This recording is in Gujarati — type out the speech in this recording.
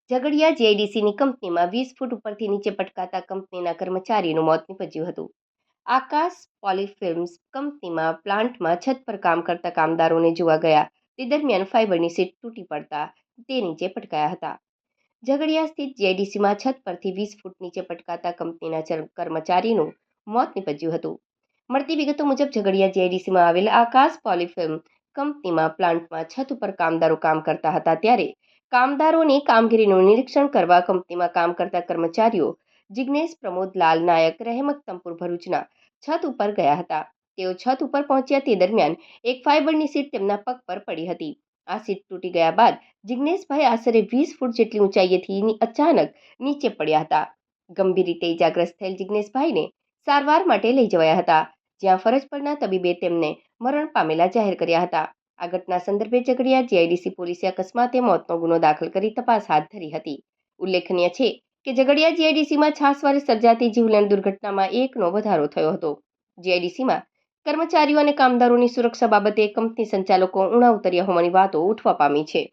ઝઘડિયા જીઆઈડીસીની કંપનીમાં 20 ફૂટ ઉપરથી નીચે પટકાતા કંપનીના કર્મચારીનું મોત નીપજ્યું હતું. આકાશ પોલીફિલ્મ્સ કંપનીમાં પ્લાન્ટમાં છત પર કામ કરતા કામદારોને જોવા ગયા તે દરમિયાન ફાઇબરની સીટ તૂટી પડતા તે નીચે પટકાયા હતા. ઝઘડિયા સ્થિત જીઆઈડીસીમાં છત પરથી 20 ફૂટ નીચે પટકાતા કંપનીના કર્મચારીનું મોત નીપજ્યું હતું. મળતી વિગતો મુજબ ઝઘડિયા જીઆઈડીસીમાં આવેલ આકાશ પોલીફિલ્મ કંપનીમાં પ્લાન્ટમાં છત ઉપર કામદારો કામ કરતા હતા ત્યારે કામદારોની કામગીરીનું નિરીક્ષણ કરવા કંપનીમાં કામ કરતા કર્મચારીઓ જિગ્નેશ પ્રમોદલાલ નાયક રહેમતમપુર ભરૂચના છત ઉપર ગયા હતા. તેઓ છત ઉપર પહોંચ્યા તે દરમિયાન એક ફાઇબરની સીટ તેમના પગ પર પડી હતી. આ સીટ તૂટી ગયા બાદ જિગ્નેશભાઈ આશરે 20 ફૂટ જેટલી ઊંચાઈએથી અચાનક નીચે પડ્યા હતા. ગંભીર રીતે ઇજાગ્રસ્ત થયેલ જિગ્નેશભાઈને સારવાર માટે લઈ જવાયા હતા, જ્યાં ફરજ પરના તબીબે તેમને મરણ પામેલા જાહેર કર્યા હતા. આ ઘટના સંદર્ભે ઝઘડિયા જીઆઈડીસી પોલીસે અકસ્માતે મોતનો ગુનો દાખલ કરી તપાસ હાથ ધરી હતી. ઉલ્લેખનીય છે કે ઝઘડિયા જીઆઈડીસીમાં છાસવારે સર્જાતી જીવલેણ દુર્ઘટનામાં 1નો વધારો થયો હતો. જીઆઈડીસીમાં કર્મચારીઓ અને કામદારોની સુરક્ષા બાબતે કંપની સંચાલકો ઊણા ઉતર્યા હોવાની વાતો ઉઠવા પામી છે.